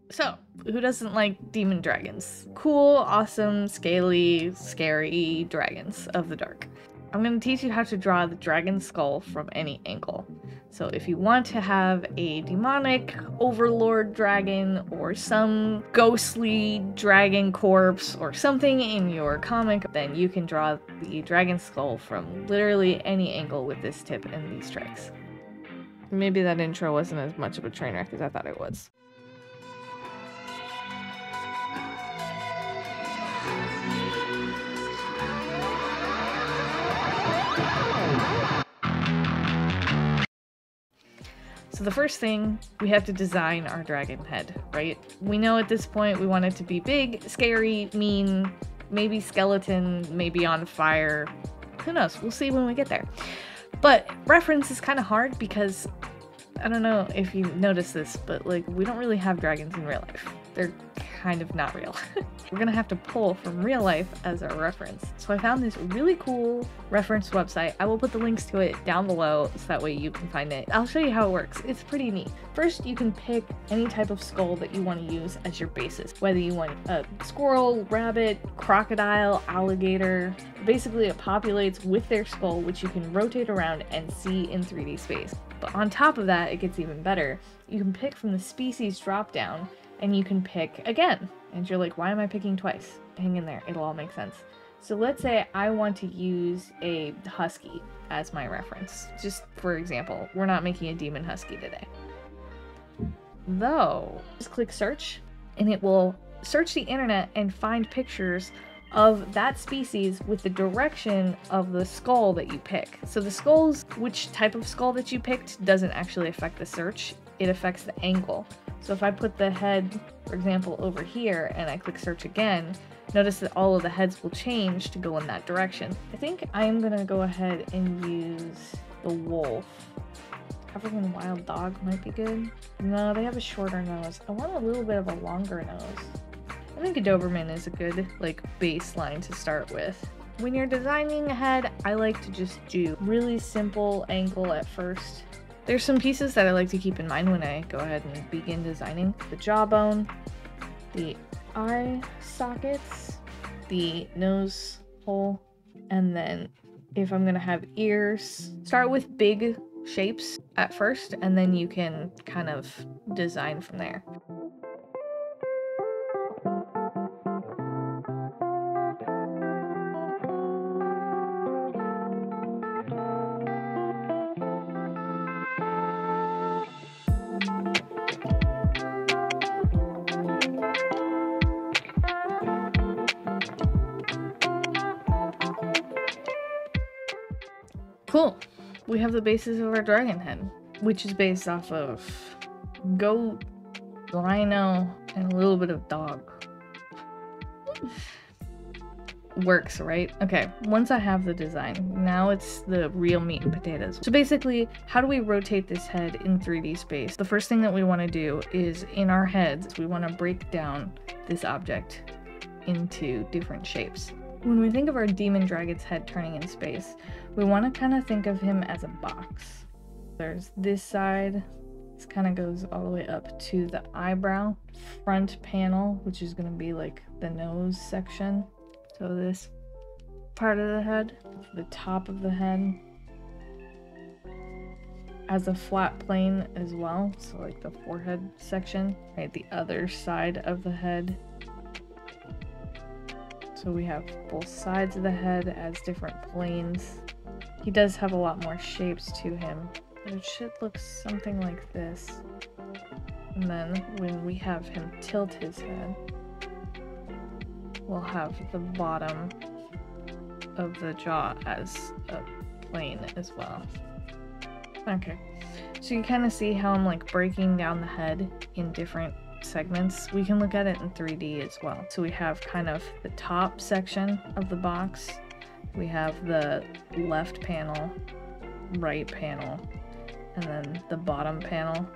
So, who doesn't like demon dragons? Cool, awesome, scaly, scary dragons of the dark. I'm going to teach you how to draw the dragon skull from any angle. So if you want to have a demonic overlord dragon or some ghostly dragon corpse or something in your comic, then you can draw the dragon skull from literally any angle with this tip and these tricks. Maybe that intro wasn't as much of a train wreck as I thought it was. So the first thing, we have to design our dragon head, right? We know at this point we want it to be big, scary, mean, maybe skeleton, maybe on fire. Who knows? We'll see when we get there. But reference is kind of hard because, I don't know if you noticed this, but like we don't really have dragons in real life. They're kind of not real. We're gonna have to pull from real life as our reference. So I found this really cool reference website. I will put the links to it down below so that way you can find it. I'll show you how it works. It's pretty neat. First, you can pick any type of skull that you want to use as your basis. Whether you want a squirrel, rabbit, crocodile, alligator. Basically, it populates with their skull, which you can rotate around and see in 3D space. But on top of that, it gets even better. You can pick from the species dropdown, and you can pick again. And you're like, why am I picking twice? Hang in there, it'll all make sense. So let's say I want to use a husky as my reference. Just for example, we're not making a demon husky today. Though, just click search, and it will search the internet and find pictures of that species with the direction of the skull that you pick. So the skulls, which type of skull that you picked doesn't actually affect the search, it affects the angle. So if I put the head, for example, over here and I click search again, notice that all of the heads will change to go in that direction. I think I'm gonna go ahead and use the wolf. African wild dog might be good. No, they have a shorter nose. I want a little bit of a longer nose. I think a Doberman is a good like baseline to start with. When you're designing a head, I like to just do really simple angle at first. There's some pieces that I like to keep in mind when I go ahead and begin designing. The jawbone, the eye sockets, the nose hole, and then if I'm gonna have ears, start with big shapes at first, and then you can kind of design from there. Cool. We have the basis of our dragon head, which is based off of goat, rhino, and a little bit of dog. Works, right? Okay, once I have the design, now it's the real meat and potatoes. So basically, how do we rotate this head in 3D space? The first thing that we want to do is in our heads, we want to break down this object into different shapes. When we think of our demon dragon's head turning in space, we want to kind of think of him as a box. There's this side, this kind of goes all the way up to the eyebrow, front panel, which is going to be like the nose section. So this part of the head, the top of the head, as a flat plane as well, so like the forehead section, right, the other side of the head. So we have both sides of the head as different planes. He does have a lot more shapes to him, but it should look something like this. And then when we have him tilt his head, we'll have the bottom of the jaw as a plane as well. Okay, so you kind of see how I'm like breaking down the head in different segments. We can look at it in 3D as well. So we have kind of the top section of the box, we have the left panel, right panel, and then the bottom panel,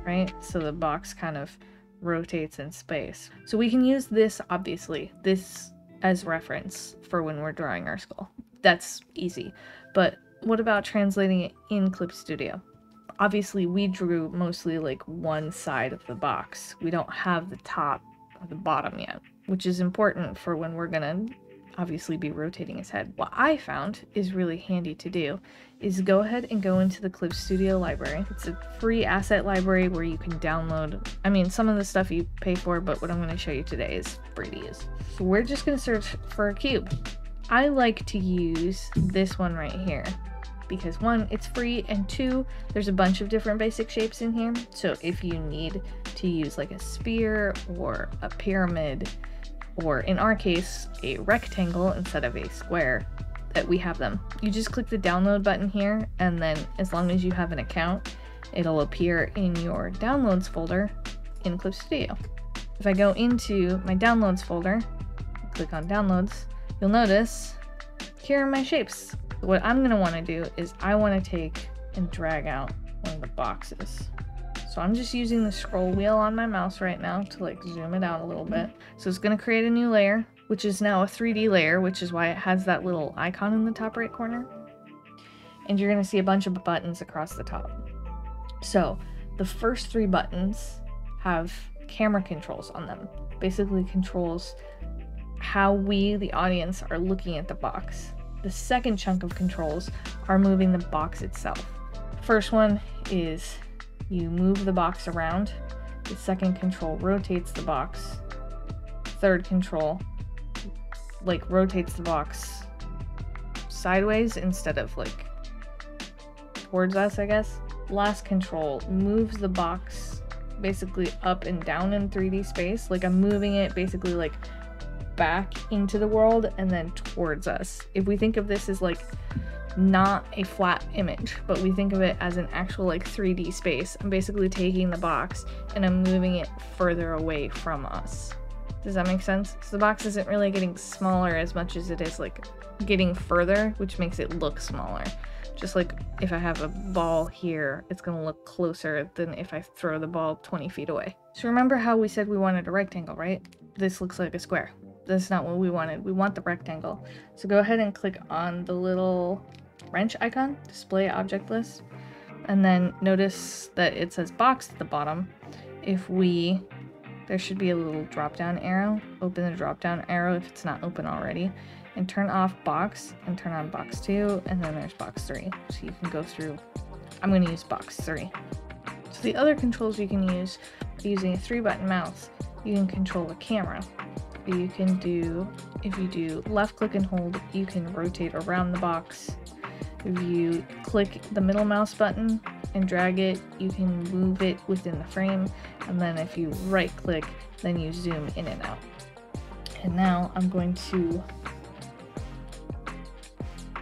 right? So the box kind of rotates in space. So we can use this, obviously, this as reference for when we're drawing our skull. That's easy. But what about translating it in Clip Studio? Obviously we drew mostly like one side of the box. We don't have the top or the bottom yet, which is important for when we're gonna obviously be rotating his head. What I found is really handy to do is go ahead and go into the Clip Studio library. It's a free asset library where you can download, I mean, some of the stuff you pay for, but what I'm going to show you today is free to use. So we're just going to search for a cube. I like to use this one right here because one, it's free, and two, there's a bunch of different basic shapes in here. So if you need to use like a sphere or a pyramid, or in our case, a rectangle instead of a square, that we have them. You just click the download button here, and then as long as you have an account, it'll appear in your downloads folder in Clip Studio. If I go into my downloads folder, click on downloads, you'll notice here are my shapes. What I'm gonna wanna do is I wanna take and drag out one of the boxes. So I'm just using the scroll wheel on my mouse right now to like zoom it out a little bit. So it's gonna create a new layer, which is now a 3D layer, which is why it has that little icon in the top right corner. And you're gonna see a bunch of buttons across the top. So the first 3 buttons have camera controls on them. Basically controls how we, the audience, are looking at the box. The second chunk of controls are moving the box itself. First one is you move the box around. The second control rotates the box. Third control like rotates the box sideways instead of like towards us, I guess. Last control moves the box basically up and down in 3D space. Like I'm moving it basically like back into the world and then towards us. If we think of this as like not a flat image, but we think of it as an actual like 3D space, I'm basically taking the box and I'm moving it further away from us. Does that make sense? So the box isn't really getting smaller as much as it is like getting further, which makes it look smaller. Just like if I have a ball here, it's gonna look closer than if I throw the ball 20 feet away. So remember how we said we wanted a rectangle, right? This looks like a square. That's not what we wanted. We want the rectangle. So go ahead and click on the little wrench icon, display object list, and then notice that it says box at the bottom. There should be a little drop down arrow. Open the drop down arrow if it's not open already, and turn off box and turn on box 2, and then there's box 3. So you can go through. I'm going to use box 3. So the other controls you can use using a 3-button mouse. You can control the camera. You can do, if you do left click and hold, you can rotate around the box. If you click the middle mouse button and drag it, you can move it within the frame. And then if you right click, then you zoom in and out. And now I'm going to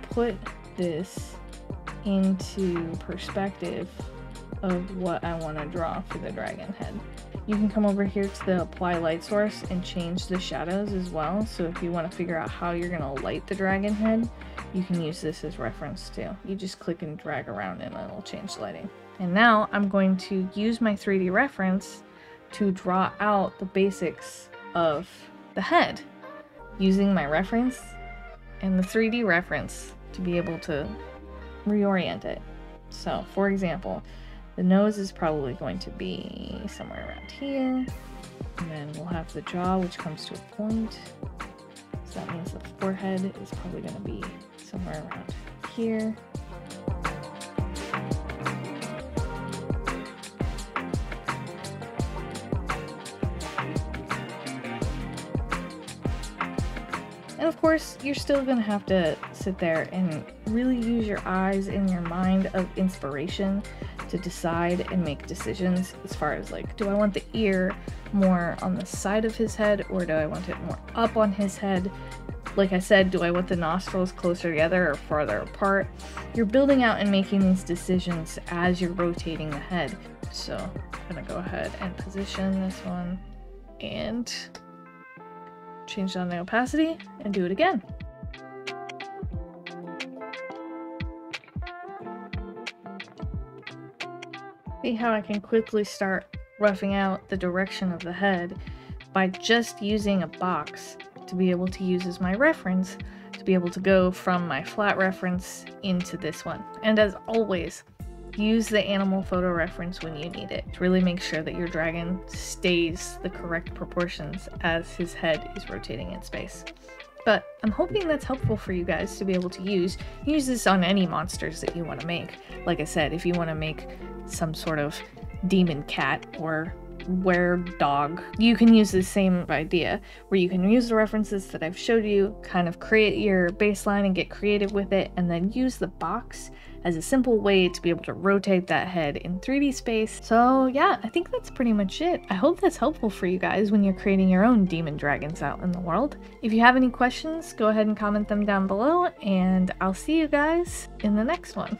put this into perspective of what I want to draw for the dragon head. You can come over here to the apply light source and change the shadows as well. So if you want to figure out how you're going to light the dragon head, you can use this as reference too. You just click and drag around and it'll change the lighting. And now I'm going to use my 3D reference to draw out the basics of the head using my reference and the 3D reference to be able to reorient it. So for example, the nose is probably going to be somewhere around here, and then we'll have the jaw, which comes to a point. So that means the forehead is probably going to be somewhere around here. And of course, you're still going to have to sit there and really use your eyes and your mind of inspiration to decide and make decisions as far as like, do I want the ear more on the side of his head or do I want it more up on his head? Like I said, do I want the nostrils closer together or farther apart? You're building out and making these decisions as you're rotating the head. So I'm gonna go ahead and position this one and change down the opacity and do it again. See how I can quickly start roughing out the direction of the head by just using a box to be able to use as my reference to be able to go from my flat reference into this one. And as always, use the animal photo reference when you need it to really make sure that your dragon stays the correct proportions as his head is rotating in space. But I'm hoping that's helpful for you guys to be able to use this on any monsters that you want to make. Like I said, if you want to make some sort of demon cat or were-dog, you can use the same idea, where you can use the references that I've showed you, kind of create your baseline and get creative with it, and then use the box as a simple way to be able to rotate that head in 3D space. So yeah, I think that's pretty much it. I hope that's helpful for you guys when you're creating your own demon dragons out in the world. If you have any questions, go ahead and comment them down below, and I'll see you guys in the next one.